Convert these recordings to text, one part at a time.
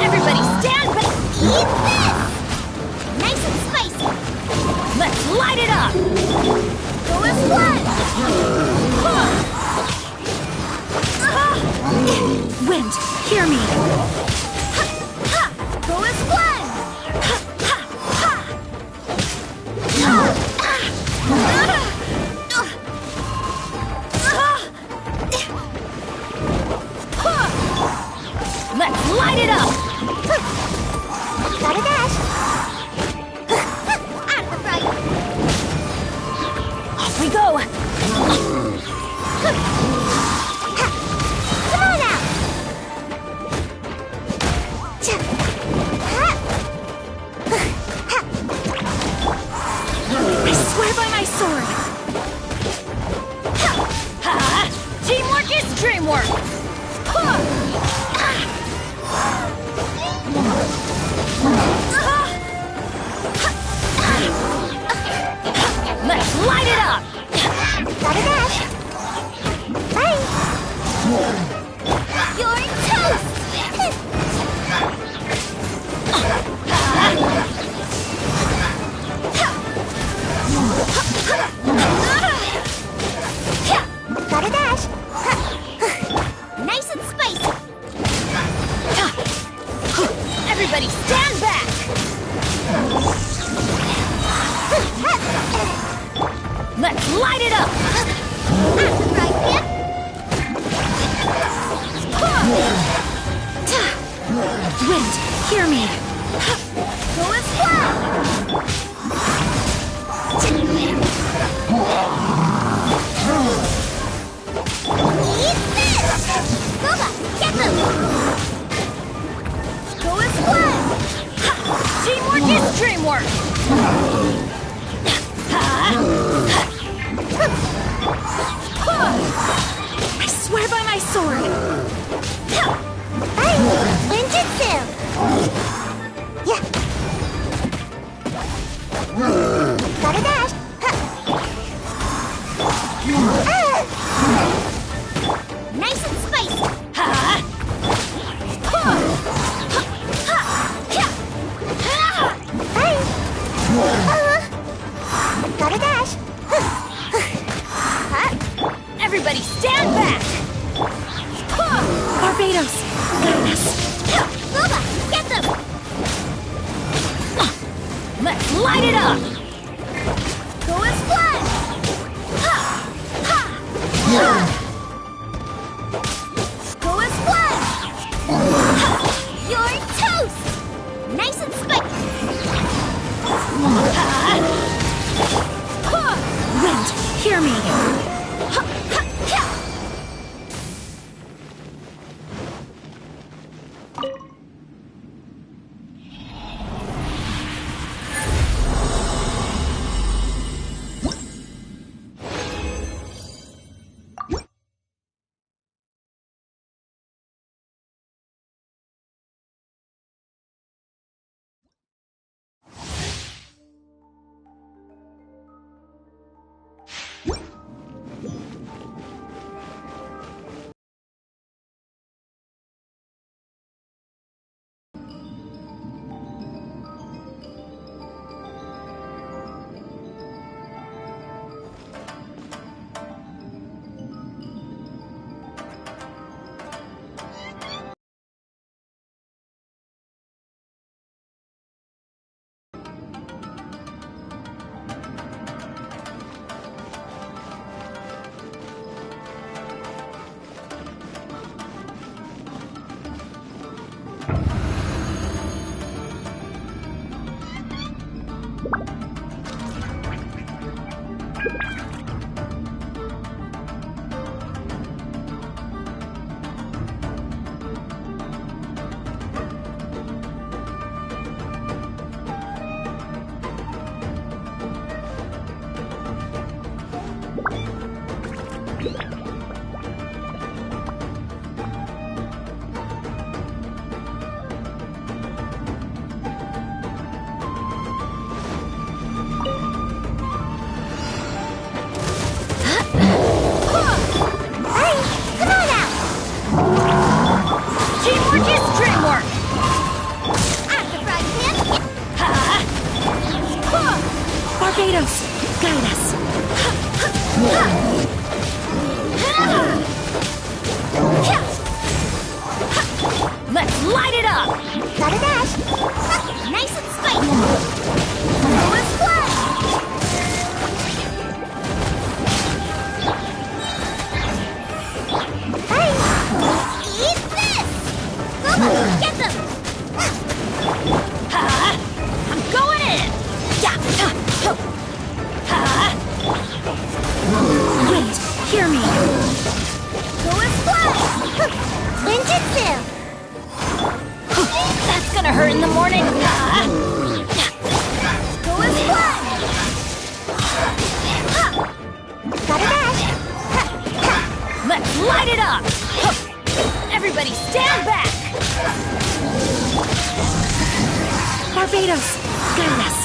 Everybody stand back! Eat this! Nice and spicy! Let's light it up! Go as one! Wind, hear me! Go as one! Let's light it up! Gotta dash! Out of the fight! Off we go! Come on out! I swear by my sword! Teamwork is dreamwork! Let's light it up! Gotta dash! Bye! You're toast! Gotta dash! Nice and spicy! Everybody stand back! Let's light it up! That's the right hit! Wind, hear me! Go as one! Eat this! Boba, get them! Go as one! Teamwork is dreamwork! I swear by my sword! Ninjutsu! Yeah! Gotta dash! Nice and spicy! Gotta dash! Everybody stand back! Barbados! Boba, get them! Let's light it up! Go as one! Go as one! You're toast! Nice and spicy! me! Let's light it up! Got a dash! Nice and spicy! Let's play! Hey! Eat this! Come on, get them! I'm going in! Wait, hear me! Go and fly! Ninjutsu! That's gonna hurt in the morning! Go and fly! Got a dash! Let's light it up! Everybody stand back! Barbados, guide us!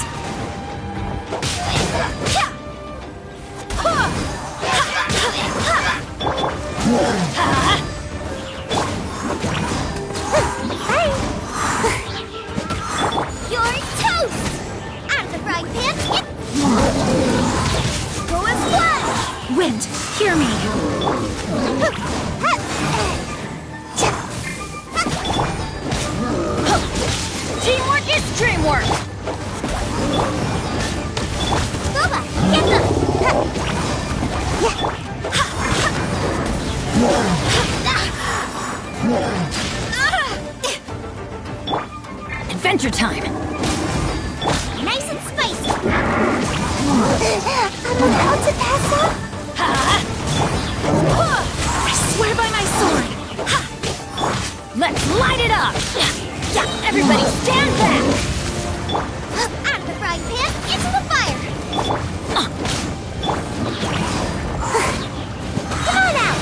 You're toast! Out of the frying pan! Go and fly! Wind, hear me! Teamwork is dreamwork! Scuba, get them! Adventure time! Nice and spicy! I'm about to pass out! I swear by my sword! Let's light it up! Everybody stand back! Out of the frying pan, into the fire! Come on out!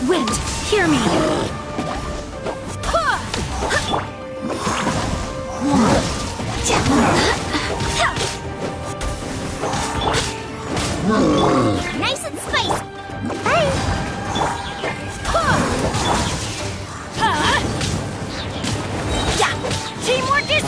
Wind, hear me! Nice and spicy! Hey! Teamwork is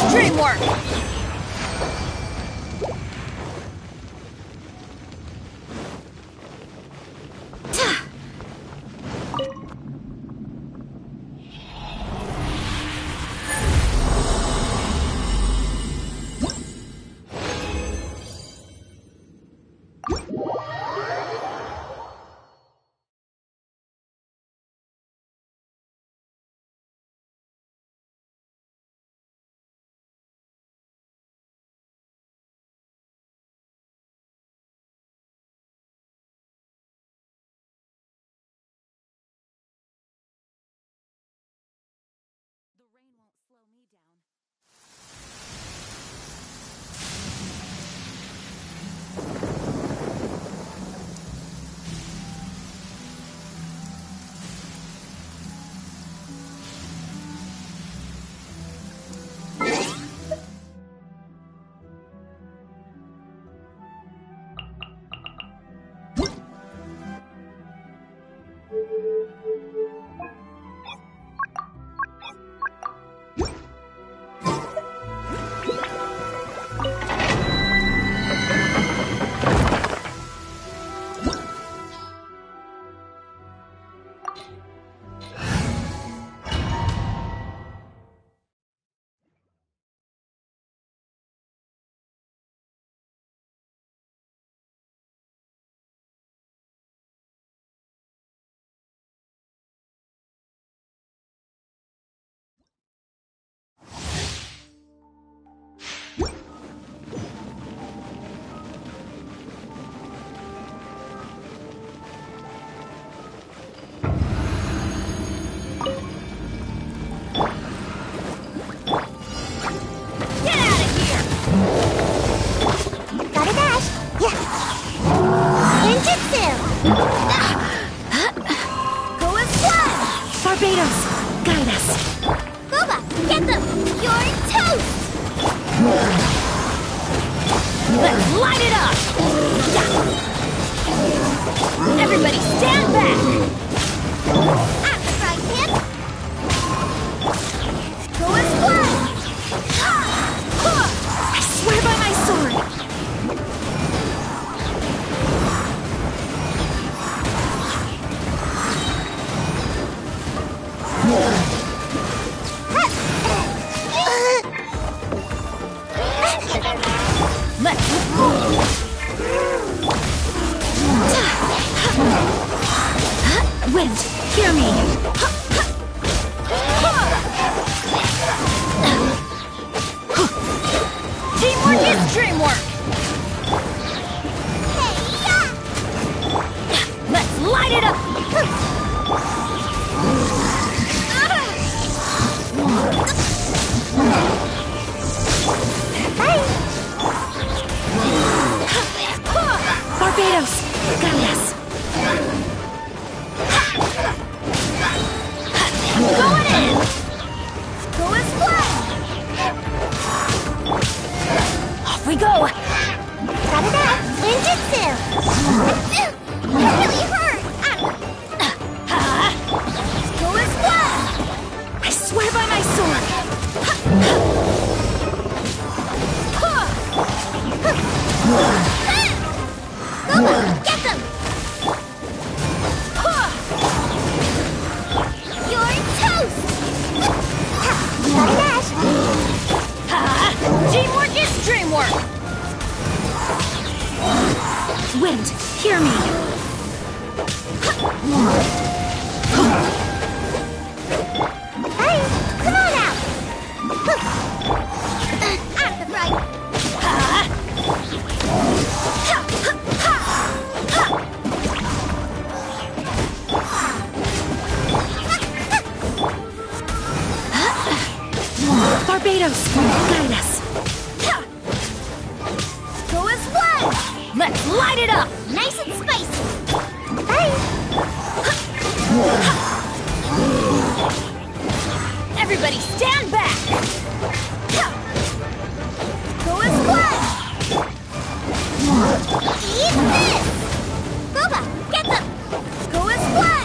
Barbados, guide us. Boba, get them! You're toast! Let's light it up! Everybody stand back! At the frying pan! Go as one! I swear by my sword. Let's Wind, hear me. teamwork is dreamwork! Let's light it up! Barbados, guide us. Going in! Go as one! Off we go! Da-da-da! Ninjutsu! That really hurt! Go as one! I swear by my sword. Boba, get them! You're toast! Dash! Teamwork is dreamwork! Wind, hear me. Hey, come on out! At the right! Barbados, guide us. Go as one! Let's light it up! Nice and spicy! Bye! Everybody stand back! Go as one! Eat this! Boba, get them! Go as one!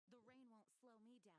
The rain won't slow me down.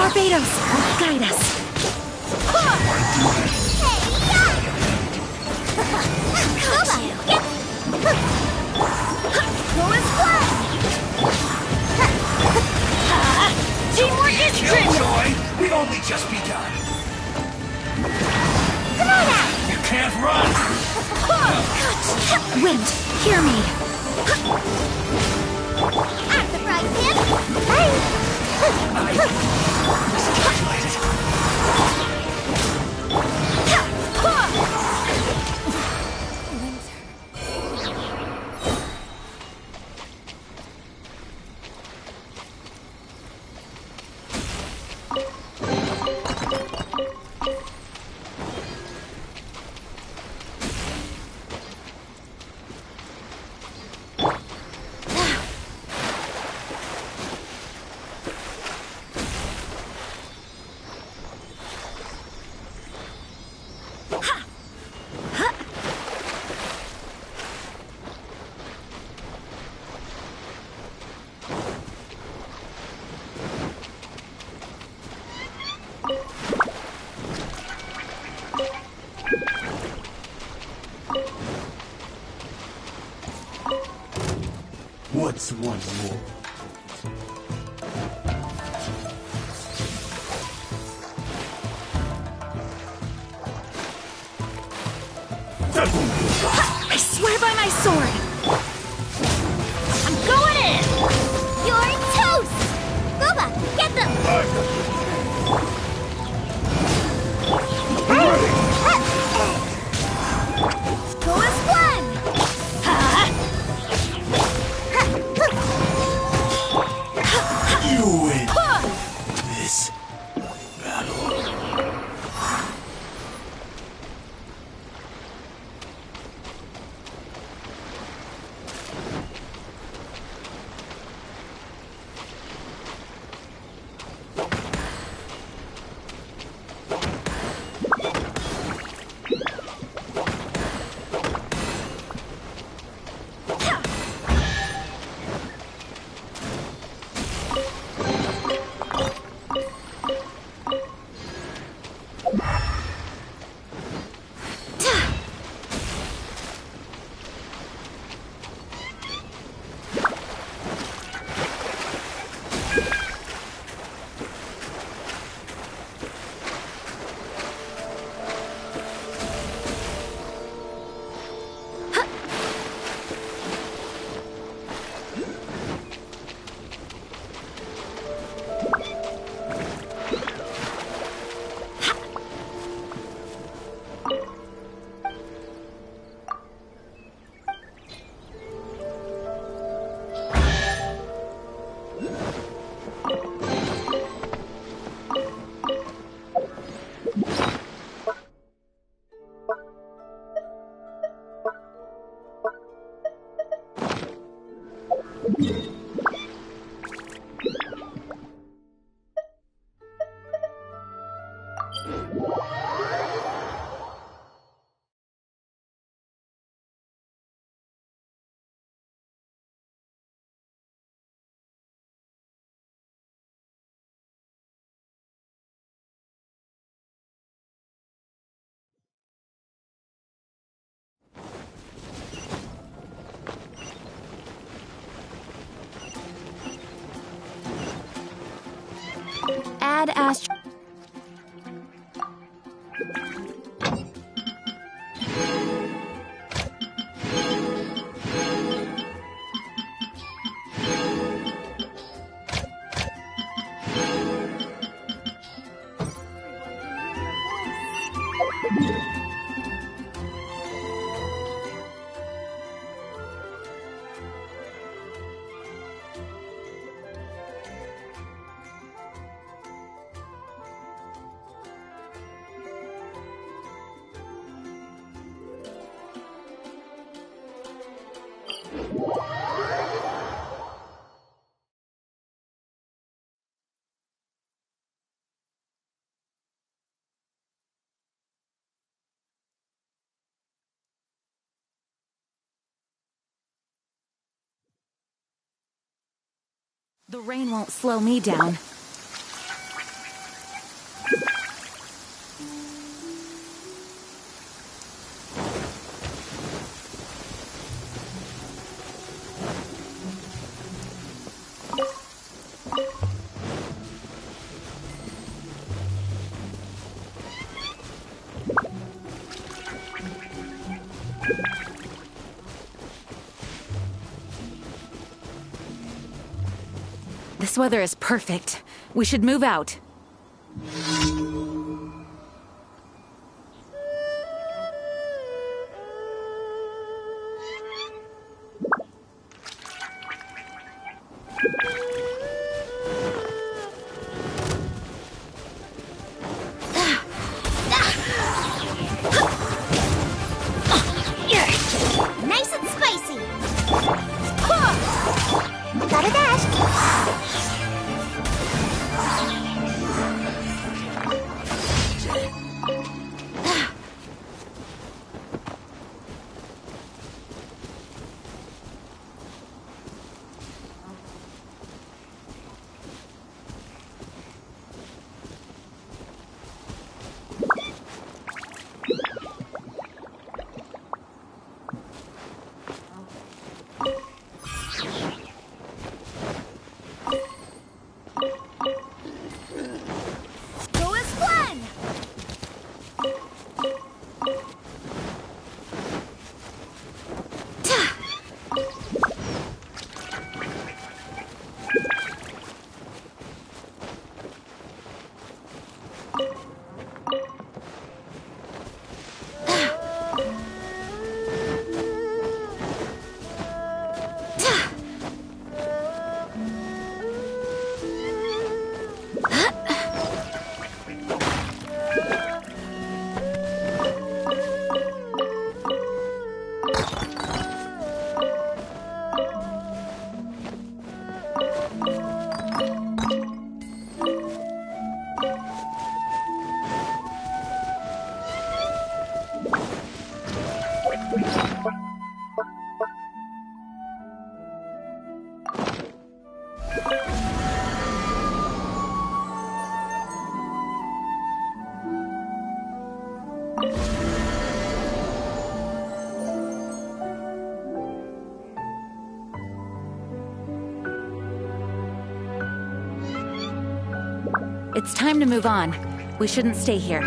Barbados, guide us. Teamwork is tricky! Killjoy, we've only just begun. Come on out! You can't run! Wind, hear me. I'm the prize pin! Hey! What's one more? I swear by my sword. I'm going in! You're toast! Boba, get them! Go as one! You win this battle. Add Astro. The rain won't slow me down. This weather is perfect. We should move out. Nice and spicy. Gotta dash. Go as one! It's time to move on. We shouldn't stay here.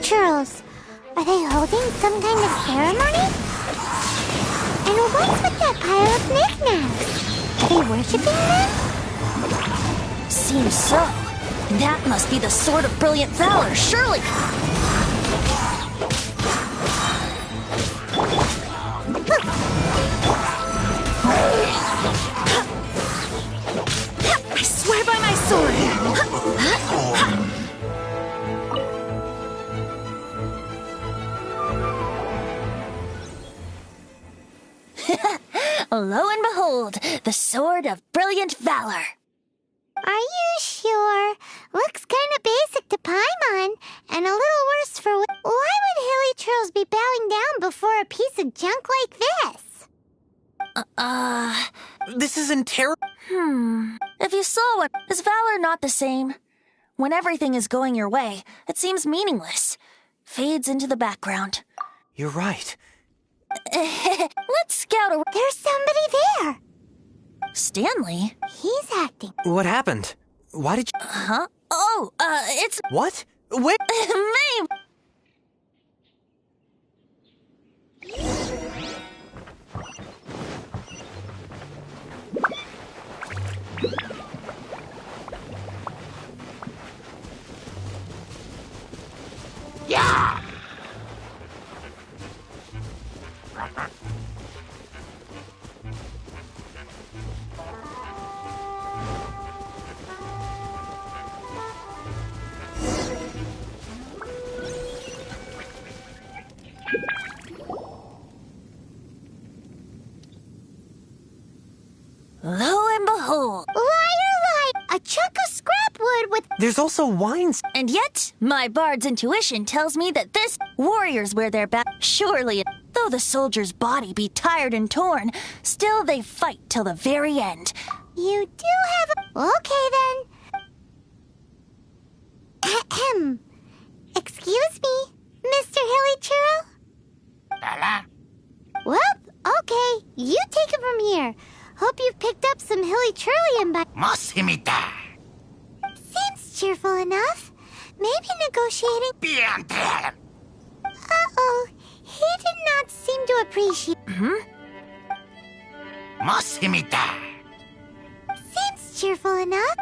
Churls. Are they holding some kind of ceremony? And what's with that pile of knickknacks? Are they worshipping them? Seems so. That must be the Sword of Brilliant Valor, surely. I swear by my sword! Lo and behold, the Sword of Brilliant Valor. Are you sure? Looks kinda basic to Paimon, and a little worse for... Why would Hilly Churls be bowing down before a piece of junk like this? This isn't terrible. If you saw it, is Valor not the same? When everything is going your way, it seems meaningless. Fades into the background. You're right. Let's scout a... There's somebody there. Stanley? He's acting. What happened? Why did you... Huh? Oh, it's... What? Wait! May! Yeah! Lo and behold. A chunk of scrap wood with... There's also wines. And yet, my bard's intuition tells me that this warriors wear their back. Surely, though the soldier's body be tired and torn, still they fight till the very end. You do have a... Okay, then. Ahem. Excuse me, Mr. Hilly Churro? Lala? Well, okay. You take it from here. Hope you've picked up some Hilly Churlium by... Mosimita! Seems cheerful enough. Maybe negotiating... Piantel! Uh-oh. He did not seem to appreciate... Mosimita! Seems cheerful enough.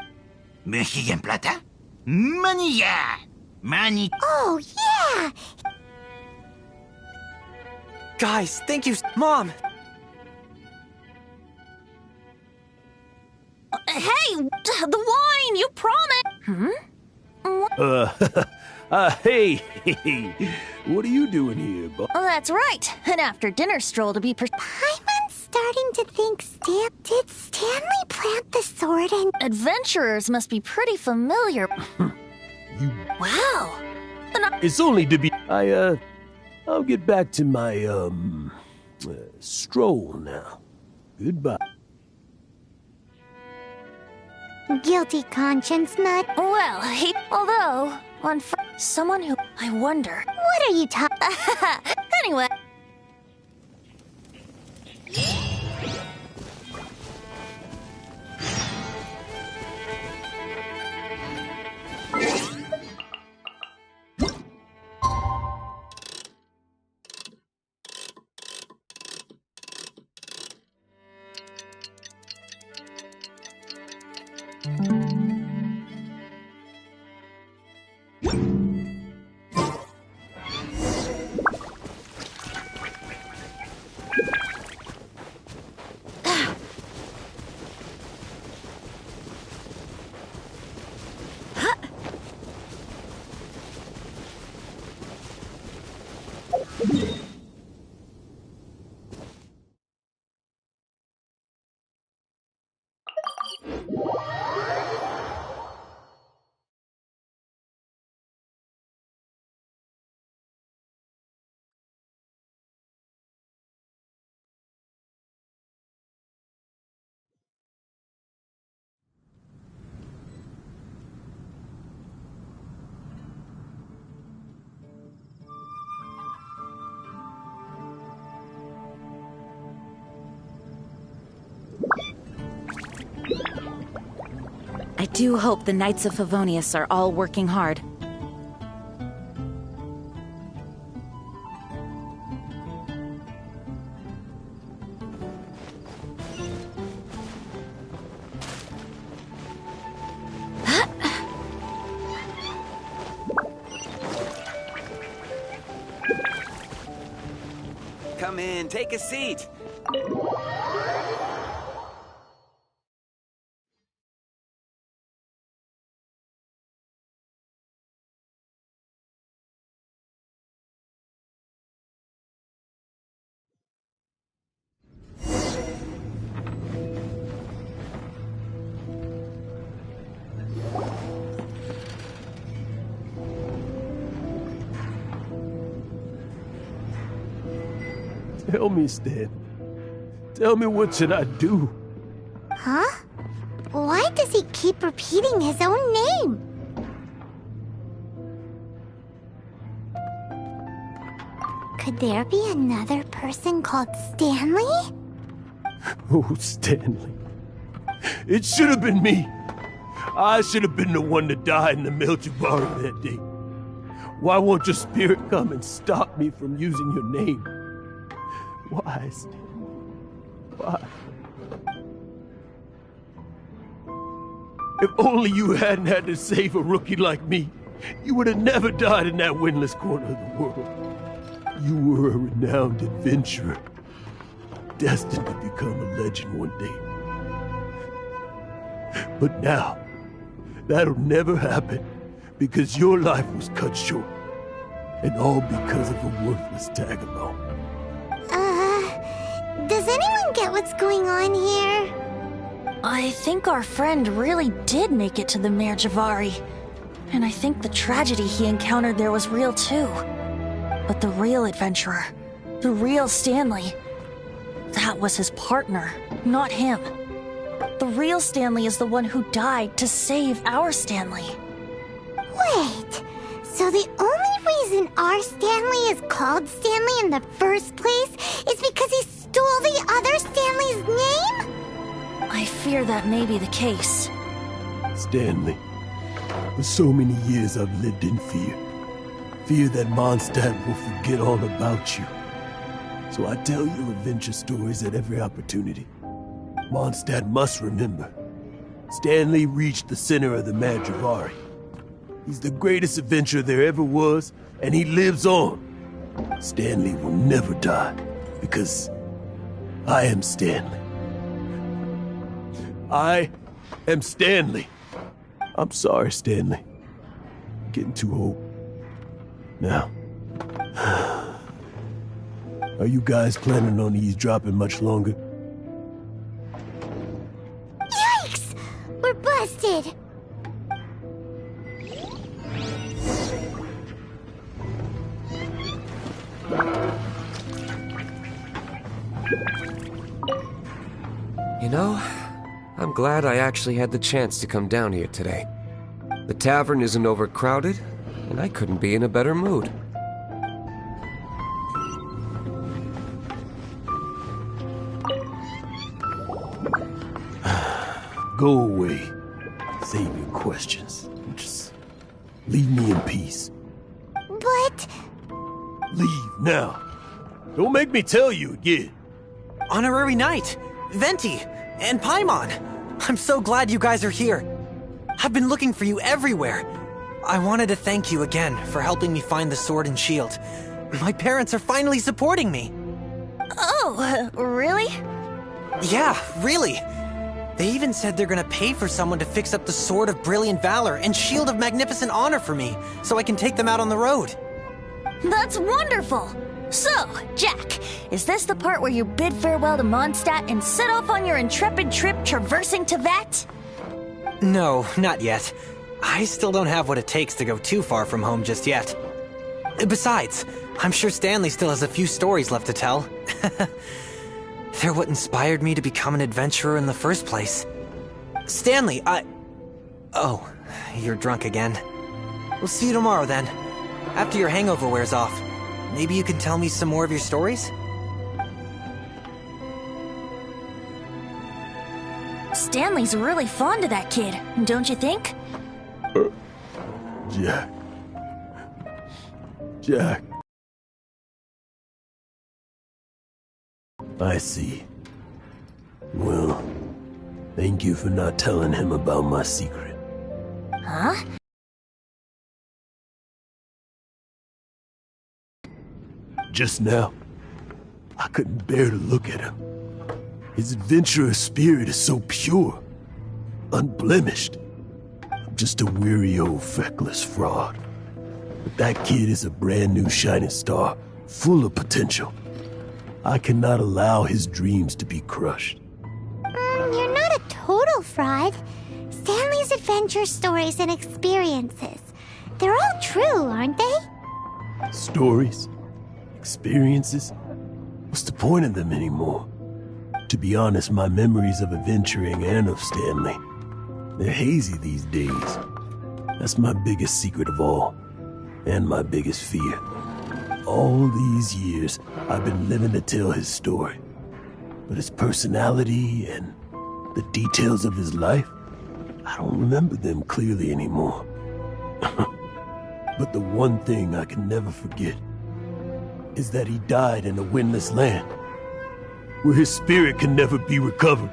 Mexican plata? Manilla! Mani... Oh, yeah! Guys, thank you. Mom! Hey, the wine, you promised. Hey, what are you doing here, bud? Oh, that's right. An after-dinner stroll to be I'm starting to think did Stanley plant the sword and... Adventurers must be pretty familiar. Wow. It's only to be... I'll get back to my, stroll now. Goodbye. Guilty conscience nut. Well, although, someone who... I wonder... What are you talking... Anyway... I do hope the Knights of Favonius are all working hard. Come in, take a seat. Tell me, Stan. Tell me, what should I do? Huh? Why does he keep repeating his own name? Could there be another person called Stanley? Oh, Stanley. It should have been me. I should have been the one to die in the Melchivari that day. Why won't your spirit come and stop me from using your name? Why, Stanley? Why? If only you hadn't had to save a rookie like me, you would have never died in that windless corner of the world. You were a renowned adventurer, destined to become a legend one day. But now, that'll never happen, because your life was cut short, and all because of a worthless tag-along. Does anyone get what's going on here? I think our friend really did make it to the Merjavari. And I think the tragedy he encountered there was real too. But the real adventurer, the real Stanley, that was his partner, not him. The real Stanley is the one who died to save our Stanley. Wait, so the only reason our Stanley is called Stanley in the first place is because he stole the other Stanley's name? I fear that may be the case. Stanley, for so many years I've lived in fear. Fear that Mondstadt will forget all about you. So I tell you adventure stories at every opportunity. Mondstadt must remember. Stanley reached the center of the Merjavari. He's the greatest adventurer there ever was, and he lives on. Stanley will never die, because I am Stanley. I am Stanley. I'm sorry, Stanley. Getting too old. Now, are you guys planning on eavesdropping much longer? Yikes! We're busted! You know, I'm glad I actually had the chance to come down here today. The tavern isn't overcrowded, and I couldn't be in a better mood. Go away. Save your questions. Just leave me in peace. But... Leave now. Don't make me tell you again. Honorary Knight, Venti, and Paimon. I'm so glad you guys are here. I've been looking for you everywhere. I wanted to thank you again for helping me find the sword and shield. My parents are finally supporting me. Oh, really? Yeah, really. They even said they're gonna pay for someone to fix up the Sword of Brilliant Valor and Shield of Magnificent Honor for me, so I can take them out on the road. That's wonderful! So, Jack, is this the part where you bid farewell to Mondstadt and set off on your intrepid trip traversing Tevat? No, not yet. I still don't have what it takes to go too far from home just yet. Besides, I'm sure Stanley still has a few stories left to tell. They're what inspired me to become an adventurer in the first place. Stanley, Oh, you're drunk again. We'll see you tomorrow then. After your hangover wears off. Maybe you can tell me some more of your stories? Stanley's really fond of that kid, don't you think? Jack. Jack. I see. Well, thank you for not telling him about my secret. Huh? Just now, I couldn't bear to look at him. His adventurous spirit is so pure, unblemished. I'm just a weary old feckless fraud. But that kid is a brand new shining star, full of potential. I cannot allow his dreams to be crushed. You're not a total fraud. Stanley's adventure stories and experiences. They're all true, aren't they? Stories? Experiences? What's the point of them anymore? To be honest, my memories of adventuring and of Stanley, they're hazy these days. That's my biggest secret of all, and my biggest fear. All these years, I've been living to tell his story. But his personality and the details of his life, I don't remember them clearly anymore. But the one thing I can never forget is that he died in a windless land, where his spirit can never be recovered.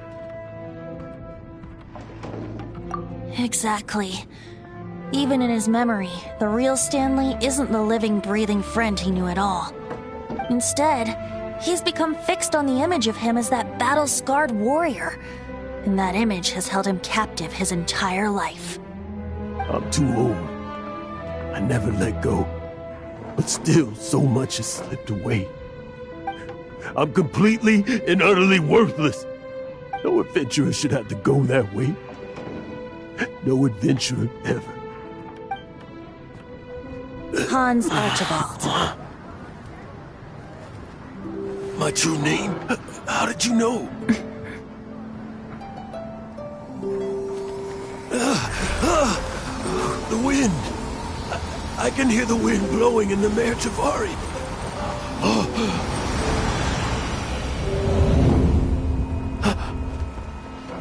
Exactly. Even in his memory, the real Stanley isn't the living, breathing friend he knew at all. Instead, he's become fixed on the image of him as that battle-scarred warrior, and that image has held him captive his entire life. I'm too old. I never let go. But still, so much has slipped away. I'm completely and utterly worthless. No adventurer should have to go that way. No adventurer ever. Hans Archibald. My true name? How did you know? The wind. I can hear the wind blowing in the Mare Javari.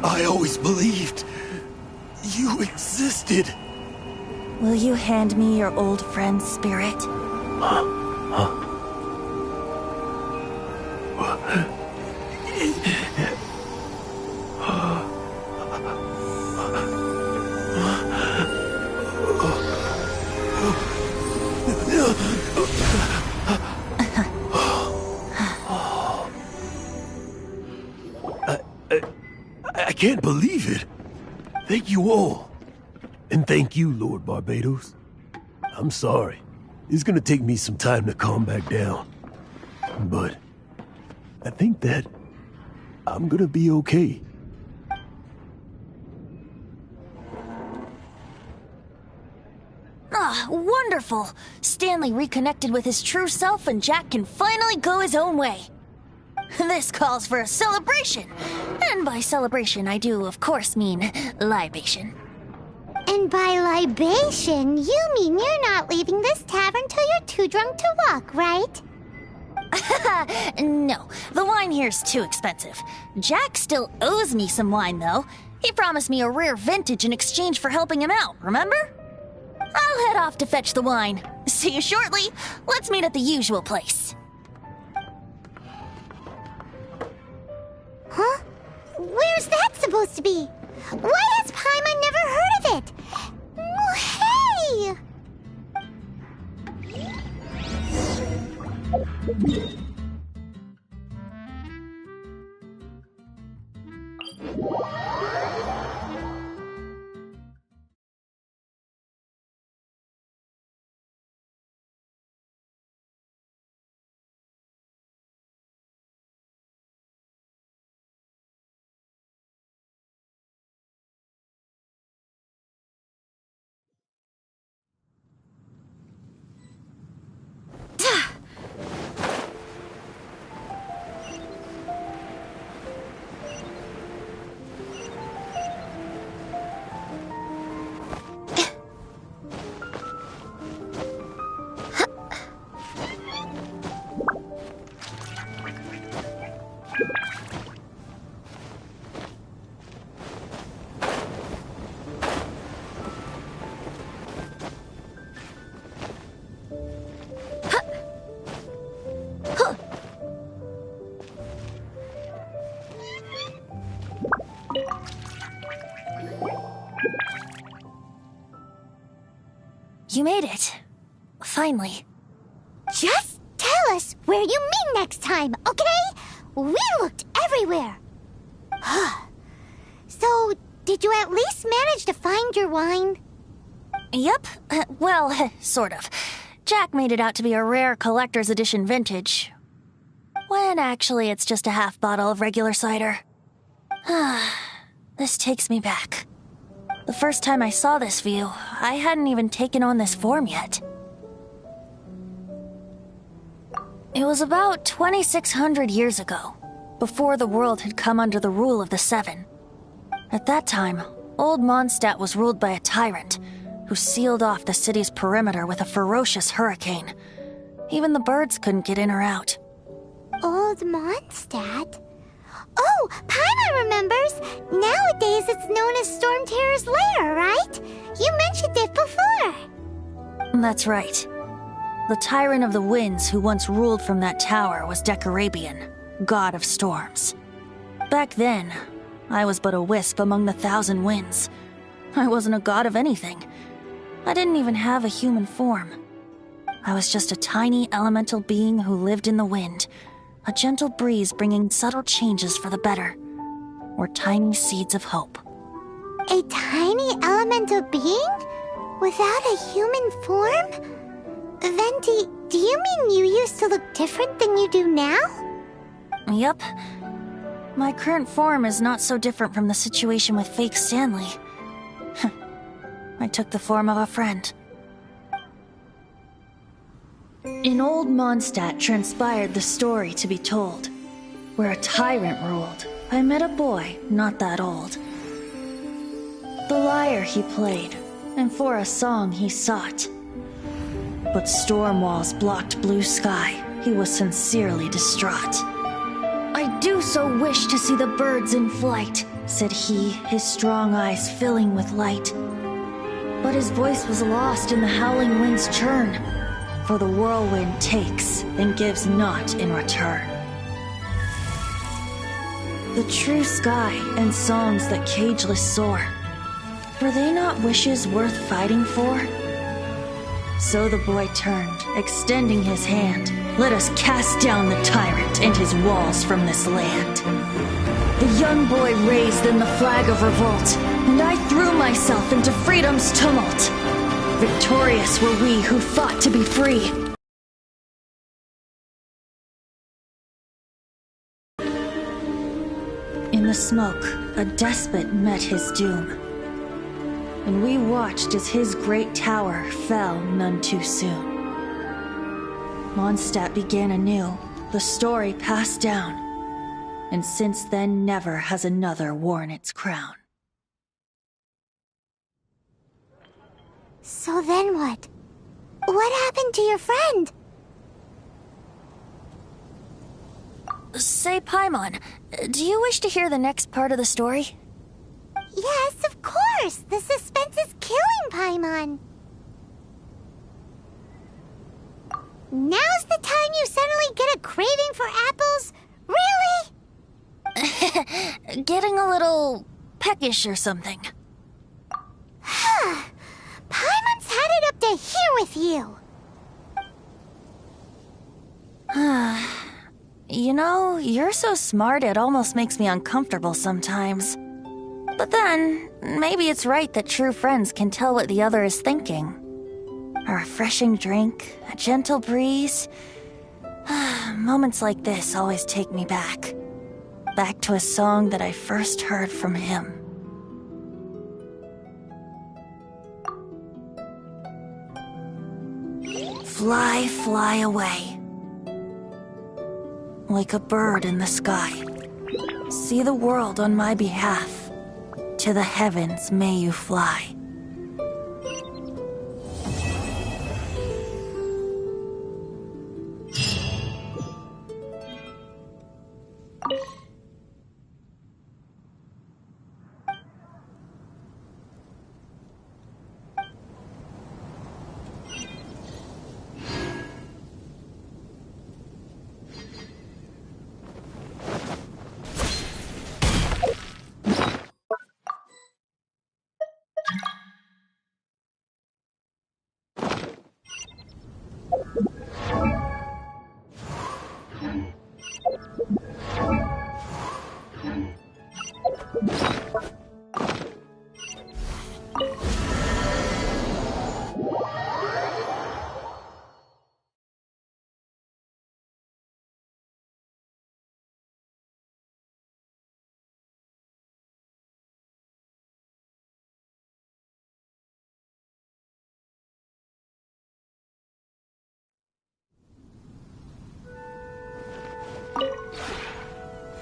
I always believed you existed. Will you hand me your old friend's spirit? I can't believe it. Thank you all. And thank you, Lord Barbados. I'm sorry. It's gonna take me some time to calm back down. But I think that I'm gonna be okay. Ah, wonderful! Stanley reconnected with his true self and Jack can finally go his own way. This calls for a celebration. And by celebration, I do, of course, mean libation. And by libation, you mean you're not leaving this tavern till you're too drunk to walk, right? No, the wine here's too expensive. Jack still owes me some wine, though. He promised me a rare vintage in exchange for helping him out, remember? I'll head off to fetch the wine. See you shortly. Let's meet at the usual place. Huh? Where's that supposed to be? Why has Paimon never heard of it? Hey! You made it. Finally. Just tell us where you meet next time, okay? We looked everywhere. So, did you at least manage to find your wine? Yep. Well, sort of. Jack made it out to be a rare collector's edition vintage. When actually it's just a half bottle of regular cider. This takes me back. The first time I saw this view, I hadn't even taken on this form yet. It was about 2,600 years ago, before the world had come under the rule of the Seven. At that time, Old Mondstadt was ruled by a tyrant who sealed off the city's perimeter with a ferocious hurricane. Even the birds couldn't get in or out. Old Mondstadt? Oh, Paimon remembers! Nowadays it's known as Storm Terror's lair, right? You mentioned it before. That's right. The Tyrant of the Winds who once ruled from that tower was Decarabian, god of storms. Back then, I was but a wisp among the thousand winds. I wasn't a god of anything. I didn't even have a human form. I was just a tiny elemental being who lived in the wind, a gentle breeze bringing subtle changes for the better, or tiny seeds of hope. A tiny elemental being? Without a human form? Then do you mean you used to look different than you do now? Yep. My current form is not so different from the situation with fake Stanley. I took the form of a friend. In old Mondstadt transpired the story to be told. Where a tyrant ruled, I met a boy not that old. The lyre he played, and for a song he sought. But storm walls blocked blue sky, he was sincerely distraught. I do so wish to see the birds in flight, said he, his strong eyes filling with light. But his voice was lost in the howling wind's churn, for the whirlwind takes and gives not in return. The true sky and songs that cageless soar, were they not wishes worth fighting for? So the boy turned, extending his hand. Let us cast down the tyrant and his walls from this land. The young boy raised then the flag of revolt, and I threw myself into freedom's tumult. Victorious were we who fought to be free. In the smoke, a despot met his doom, and we watched as his great tower fell none too soon. Mondstadt began anew, the story passed down, and since then never has another worn its crown. So then what? What happened to your friend? Say, Paimon, do you wish to hear the next part of the story? Yes, of course! The suspense is killing, Paimon! Now's the time you suddenly get a craving for apples? Really? Getting a little peckish or something. Paimon's had it up to here with you! You know, you're so smart it almost makes me uncomfortable sometimes. But then, maybe it's right that true friends can tell what the other is thinking. A refreshing drink, a gentle breeze. Moments like this always take me back. Back to a song that I first heard from him. Fly, fly away. Like a bird in the sky. See the world on my behalf. To the heavens may you fly.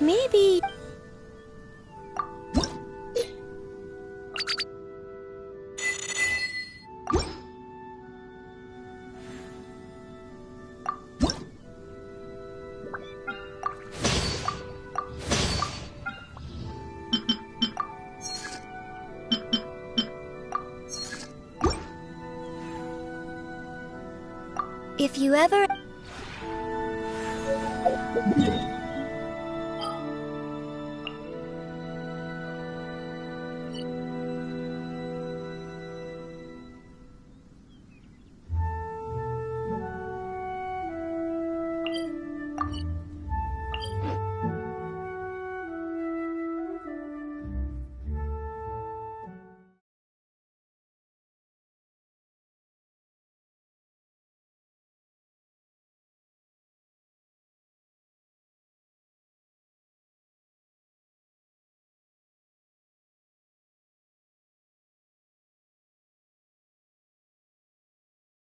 Maybe... If you ever...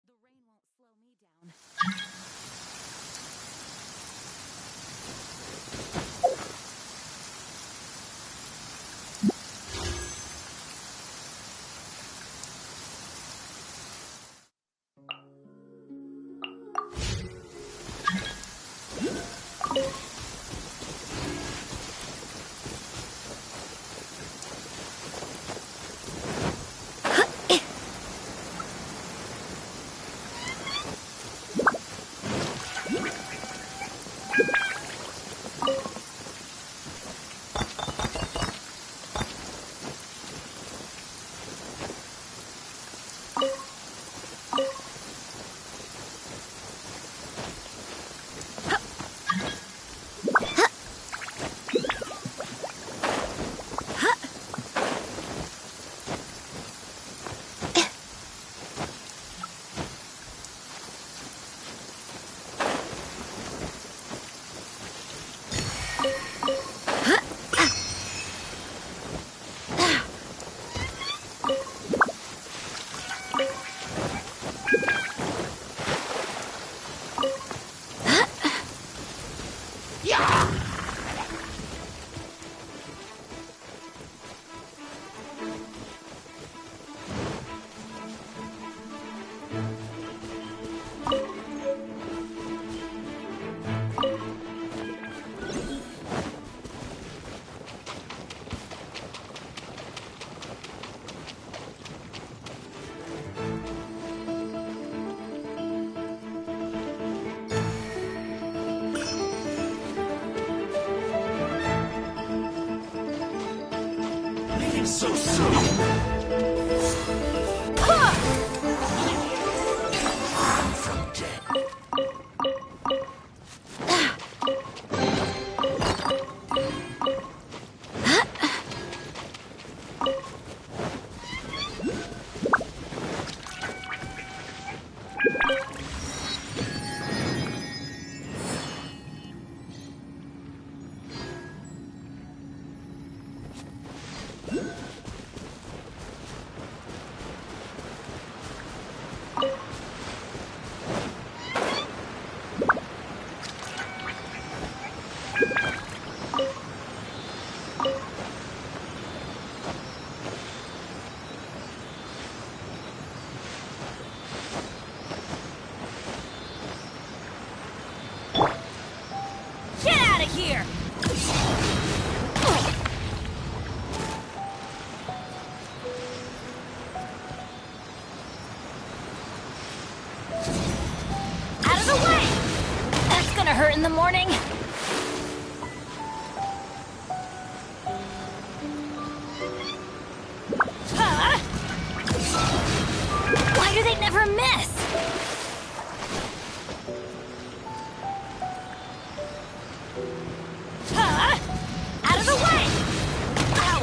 The rain won't slow me down. So soon. From dead. Get out of here! Out of the way! That's gonna hurt in the morning. Huh? Why do they never miss? Huh? Out of the way! Ow!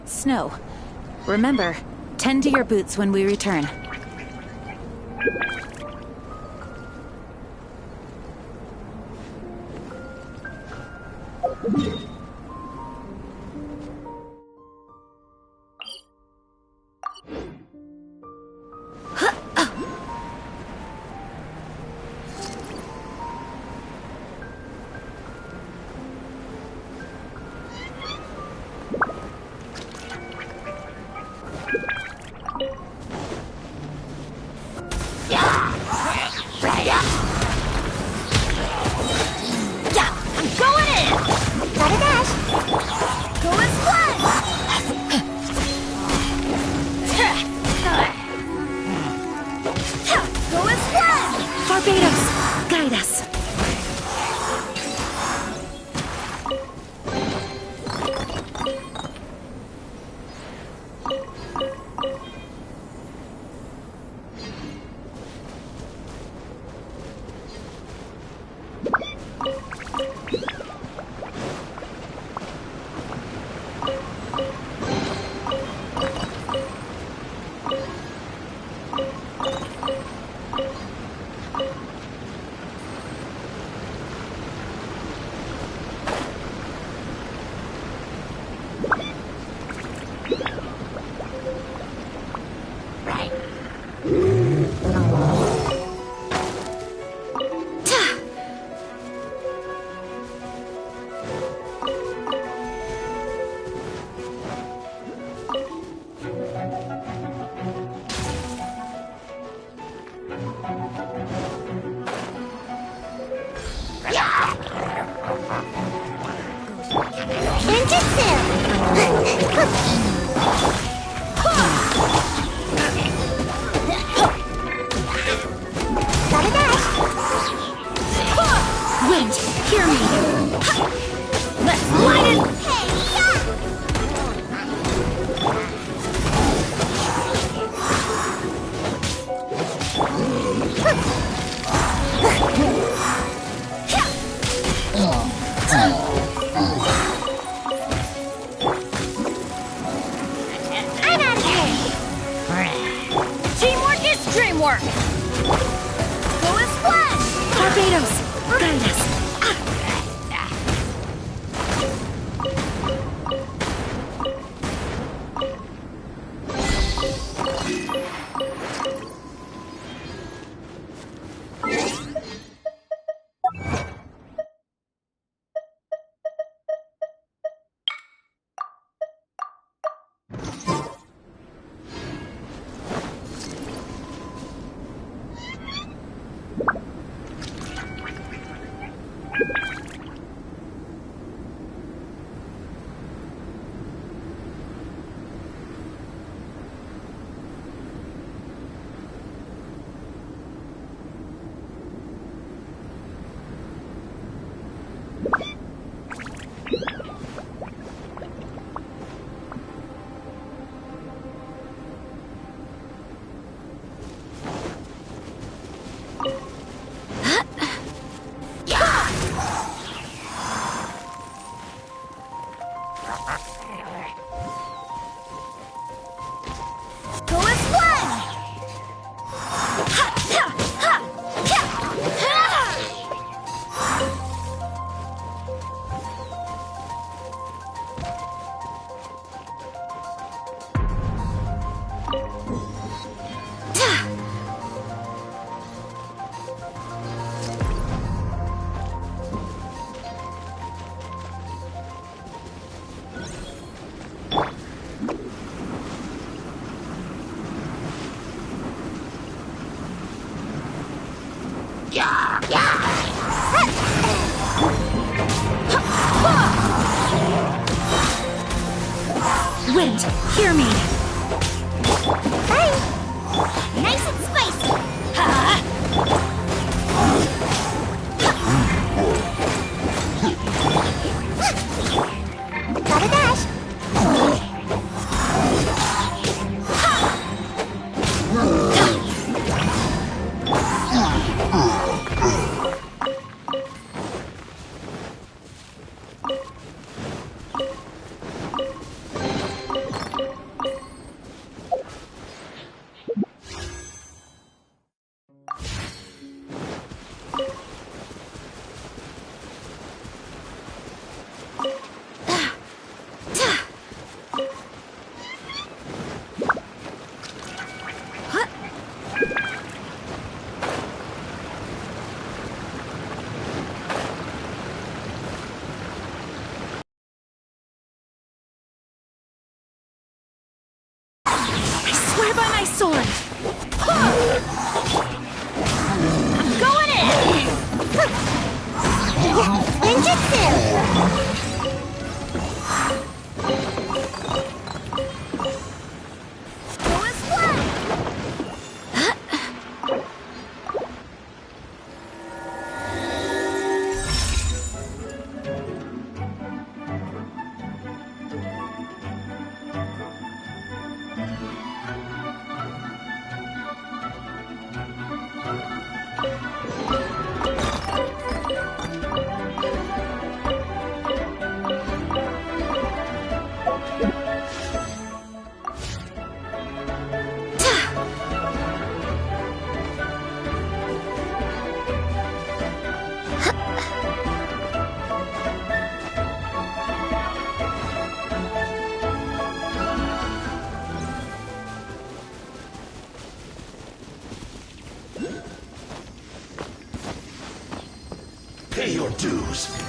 Snow. Remember, tend to your boots when we return. Wind, hear me. Bye. Nice and spicy. Gotta dash. Pay your dues.